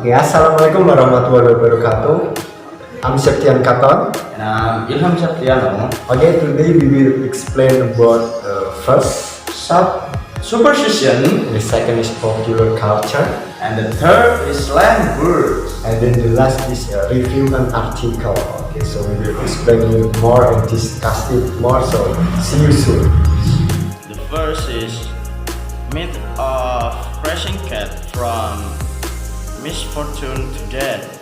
Okay, Assalamualaikum warahmatullahi wabarakatuh. I'm Septian Katon. And I'm Ilham Septiano. Okay, today we will explain about first Superstition, the second is popular culture, and the third is slang words. and then the last is review an article. Okay, so we will explain it more and discuss it more. So see you soon. The first is myth of crashing cat from misfortune to death.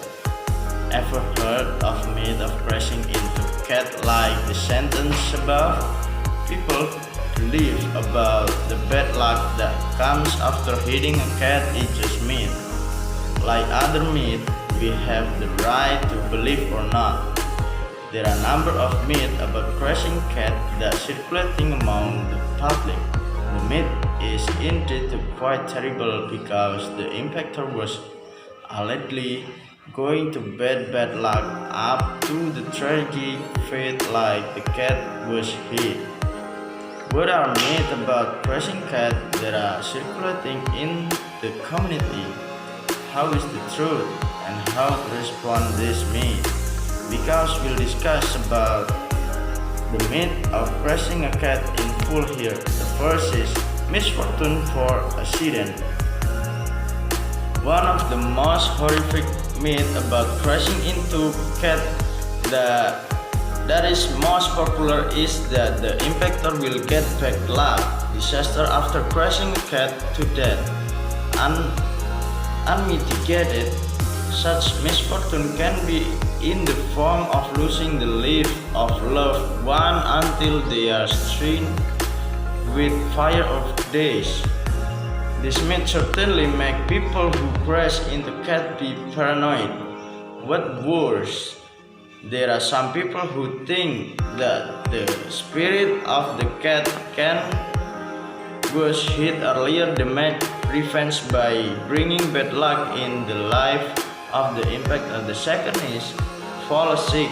Ever heard of myth of crashing into cat like the sentence above? People believe about the bad luck that comes after hitting a cat is just myth. Like other myths, we have the right to believe or not. There are a number of myths about crashing cat that circulating among the public. The myth is indeed quite terrible because the impactor was allegedly going to bad luck up to the tragic fate like the cat was hit. What are myths about crashing cat that are circulating in the community? How is the truth and how to respond this myth? Because we'll discuss about the myth of crashing a cat in full here. The first is misfortune for accident. One of the most horrific myths about crashing into cat that is most popular is that the impactor will get bad luck, disaster after crashing a cat to death. Unmitigated, such misfortune can be in the form of losing the life of loved one until they are stricken with fire of days. This myth certainly make people who crash into cat be paranoid. What worse, there are some people who think that the spirit of the cat can was hit earlier damage revenge by bringing bad luck in the life of the impactor. The second is fall sick.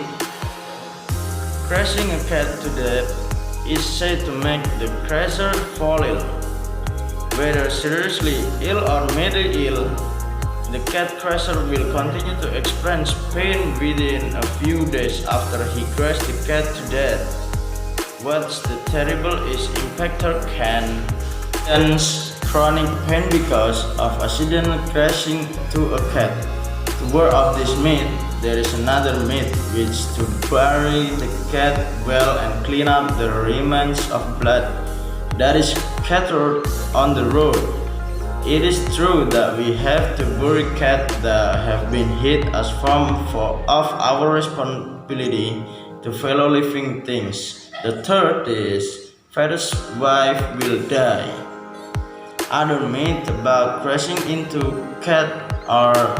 Crashing a cat to death is said to make the crasher fall ill. Whether seriously ill or medically ill, the cat crasher will continue to experience pain within a few days after he crashed the cat to death. What's the terrible is impactor can experience chronic pain because of accidental crashing to a cat. To ward off this myth, there is another myth which to bury the cat well and clean up the remains of blood that is scattered on the road. It is true that we have to bury cats that have been hit as form of our responsibility to fellow living things. The third is father's wife will die. Other myths about crashing into cat are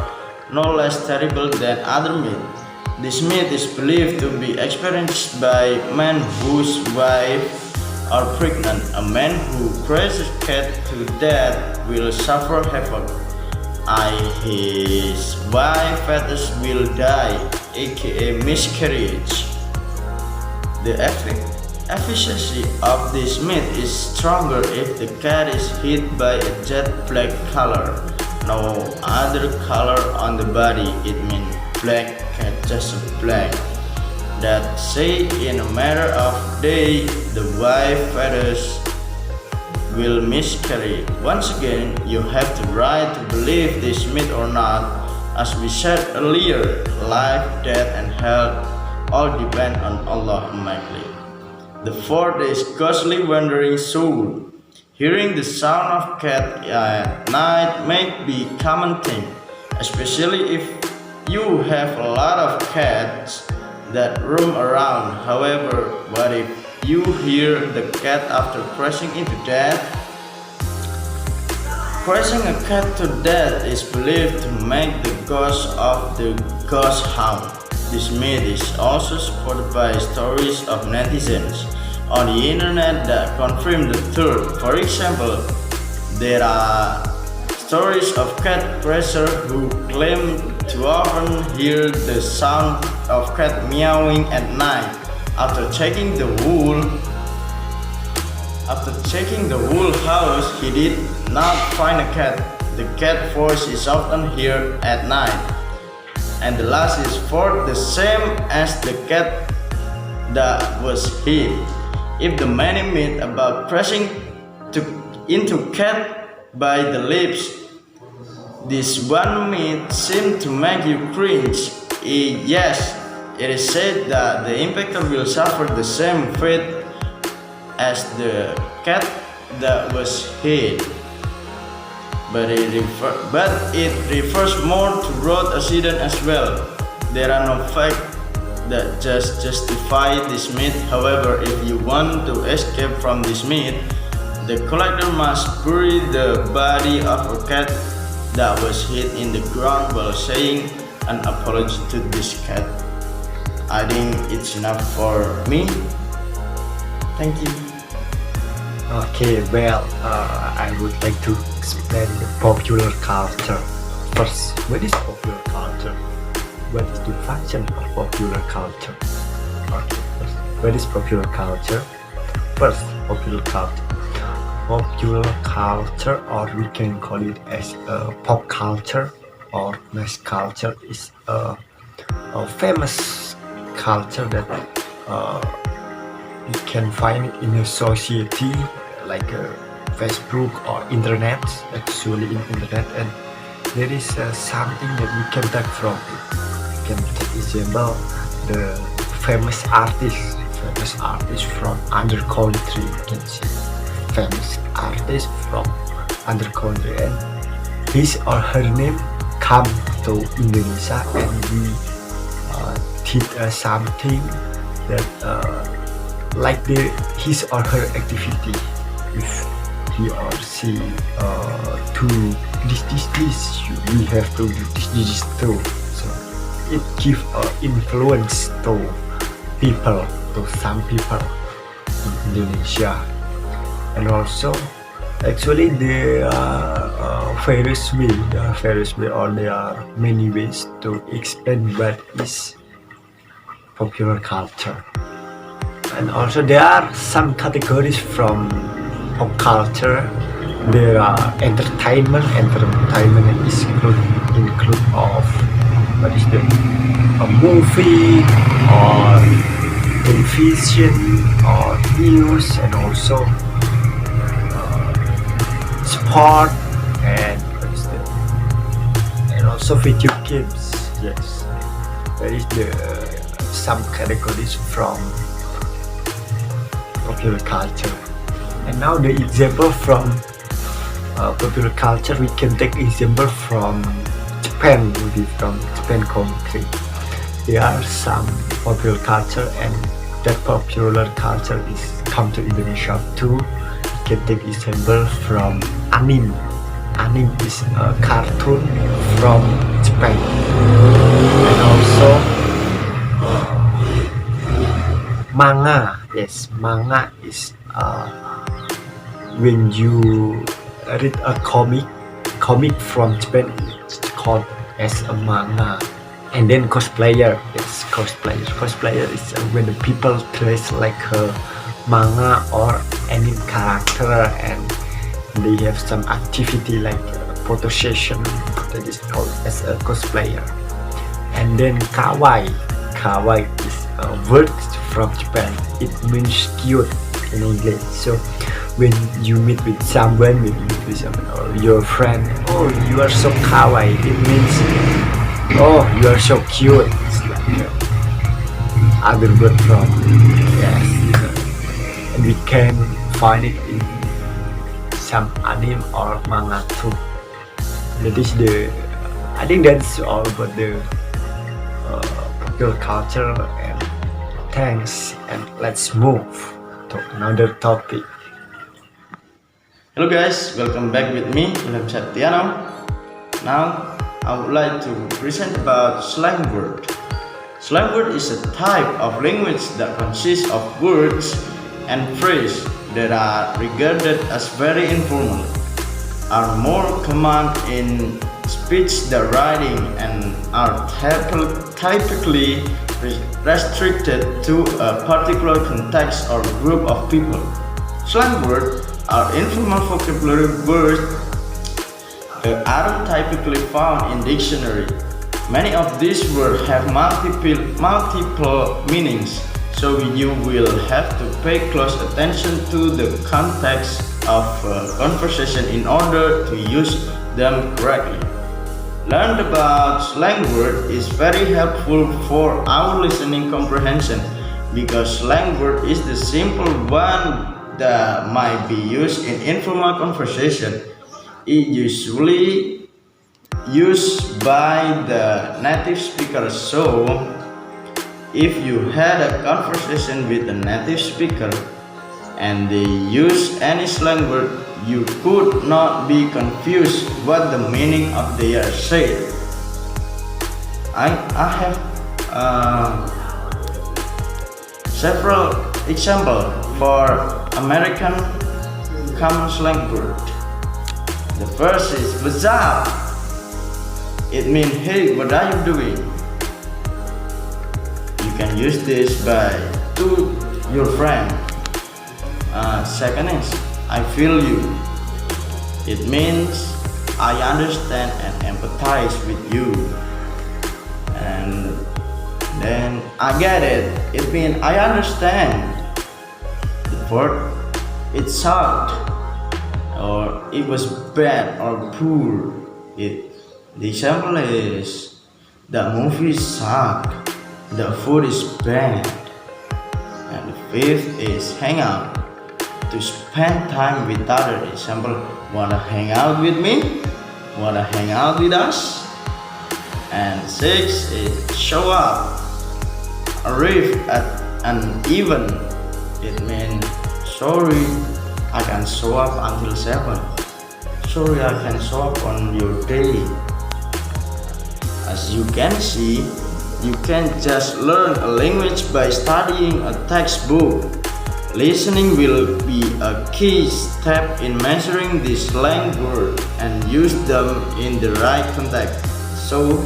no less terrible than other myths. This myth is believed to be experienced by men whose wife are pregnant. A man who crashes cat to death will suffer havoc. His wife fetus will die, aka miscarriage. The efficacy of this myth is stronger if the cat is hit by a jet black color. No other color on the body, it means black cat, just black. That say in a matter of days the wife fetus will miscarry. Once again, you have the right to believe this myth or not. As we said earlier, life, death, and health all depend on Allah Almighty. The fourth is ghostly wandering soul. Hearing the sound of cat at night may be common thing, especially if you have a lot of cats that roam around. However, what if you hear the cat after crashing into death? Crashing a cat to death is believed to make the ghost of the ghost hound. This myth is also supported by stories of netizens on the internet that confirm the truth. For example, there are stories of cat crashers who claim to often hear the sound of cat meowing at night. After checking the whole house, he did not find a cat. the cat voice is often heard at night. And the last is for the same as the cat that was hit. If the many myth about crashing into cat by the lips, this one myth seems to make you cringe. Yes, it is said that the impactor will suffer the same fate as the cat that was hit. But it refers more to road accident as well. There are no facts that just justify this myth. However, if you want to escape from this myth, the collector must bury the body of a cat that was hit in the ground while saying an apology to this cat. I think it's enough for me. Thank you. Okay, well, I would like to explain the popular culture. First, what is popular culture? What is the function of popular culture? Okay, first, what is popular culture? First, popular culture. Popular culture, or we can call it as pop culture or mass culture, is a famous culture that you can find in a society like Facebook or internet, actually in internet, and there is something that we can take from it. We can take example the famous artists from other country. You can see famous artists from other country, and his or her name come to Indonesia, and we did something that like his or her activity. If he or she do this, we have to do this too. So it gives influence to people, to some people in Indonesia. And also, actually there are various ways, or there are many ways to explain what is popular culture. And also there are some categories from pop culture. There are entertainment is include of what is the a movie or television or news, and also sport, and what is the, and also video games. Yes, there is the some categories from popular culture. And now the example from popular culture, we can take example from Japan, maybe from Japan country. There are some popular culture, and that popular culture is come to Indonesia too. We can take example from anime. Anime is a cartoon from Japan, and also manga. Yes, manga is when you read a comic from Japan, it's called as a manga. And then cosplayer, yes, cosplayer is when the people dress like a manga or anime character, and they have some activity like photo session, that is called as a cosplayer. And then kawaii is a word from Japan. It means cute in English. So when you meet with someone, or your friend, oh, you are so kawaii, it means, oh, you are so cute. It's like other word from, yes, and we can find it in some anime or manga too. That is I think that's all about the popular culture. And thanks, and let's move to another topic. Hello guys, welcome back with me, ilham Septiano. Now I would like to present about slang word. Slang word is a type of language that consists of words and phrases that are regarded as very informal, are more common in speech than writing, and are typically restricted to a particular context or group of people. Slang words are informal vocabulary words aren't typically found in dictionary. Many of these words have multiple meanings, so you will have to pay close attention to the context of a conversation in order to use them correctly. Learn about slang word is very helpful for our listening comprehension because slang word is the simple one that might be used in informal conversation. It usually used by the native speaker. So, if you had a conversation with a native speaker and they use any slang word, you could not be confused what the meaning of their say. I have several examples for American common slang word. The first is bizarre. It means, hey, what are you doing? You can use this by to your friend. Second is, I feel you. It means I understand and empathize with you. And then I get it. It means I understand. The fourth, it sucked, or it was bad or poor. The example is the movie sucked, the food is bad, and the fifth is hang out. To spend time with others. Example, wanna hang out with me? Wanna hang out with us? And six is show up. Arrive at an event. It means sorry, I can show up until 7. Sorry, I can show up on your day. As you can see, you can't just learn a language by studying a textbook. Listening will be a key step in measuring the slang word and use them in the right context. So,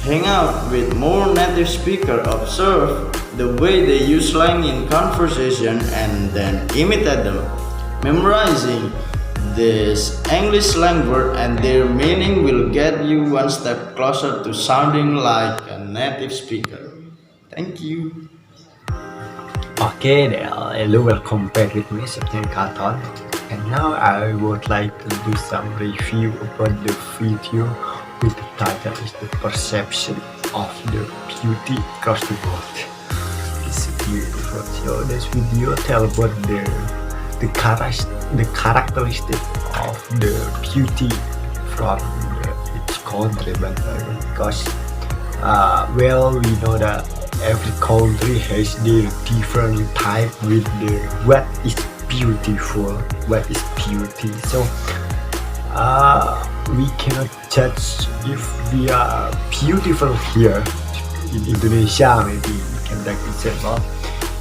hang out with more native speakers, observe the way they use slang in conversation, and then imitate them. Memorizing this English slang word and their meaning will get you one step closer to sounding like a native speaker. Thank you. Okay, hello, welcome back with me, Septian Katon. And now I would like to do some review about the video with the title is The Perception of the Beauty Across the World. It's beautiful. So this video tells about the characteristic of the beauty from each country, but because well, we know that every country has their different type with their what is beautiful, what is beauty. So we cannot judge if we are beautiful here in Indonesia. Maybe we can take example.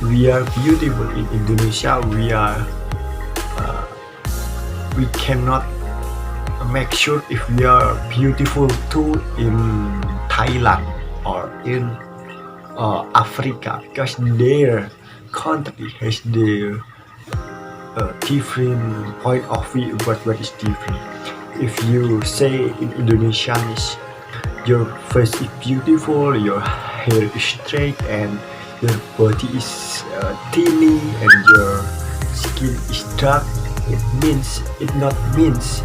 We are beautiful in Indonesia. We cannot make sure if we are beautiful too in Thailand or in Africa, because their country has their different point of view about what is different. If you say in Indonesian is your face is beautiful, your hair is straight, and your body is thinny, and your skin is dark, it not means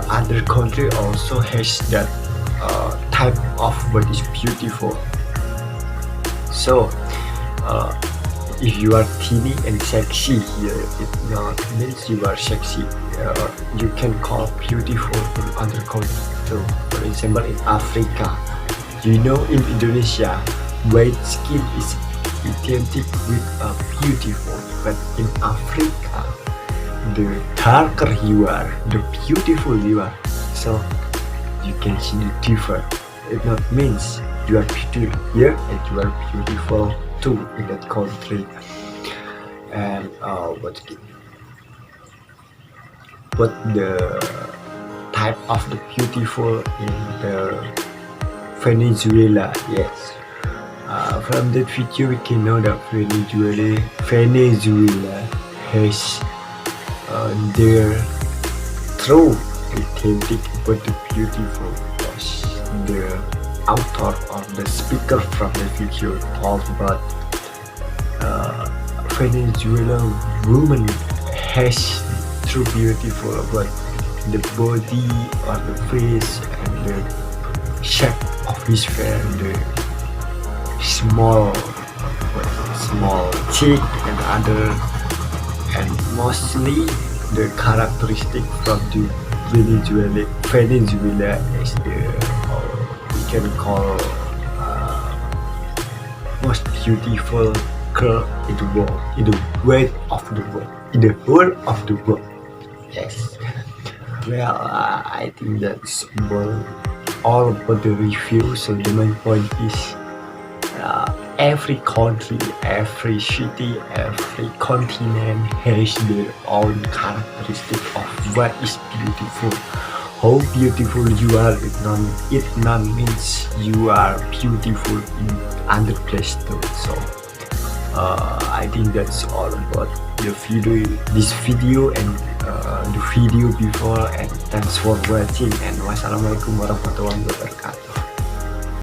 other country also has that type of what is beautiful. So, if you are thinny and sexy here, it not means you are sexy. You can call beautiful in other countries. So, for example, in Africa, you know, in Indonesia, white skin is identical with beautiful, but in Africa, the darker you are, the beautiful you are. So, you can see the difference. It not means you are beautiful here and you are beautiful too in that country. And what the type of the beautiful in the Venezuela? Yes, from that video we can know that Venezuela has their true authentic what the beautiful was the author or the speaker from the video talked about Venezuela woman has true beautiful about the body or the face and the shape of his face, the small cheek and other, and mostly the characteristic from the Venezuela is the we can call most beautiful girl in the world, in the world of the world, in the whole of the world. Yes. Well, I think that's all about the review. So the main point is every country, every city, every continent has their own characteristic of what is beautiful. How beautiful you are, it not means you are beautiful in other place too. So I think that's all about this video and the video before, and thanks for watching, and wassalamualaikum warahmatullahi wabarakatuh.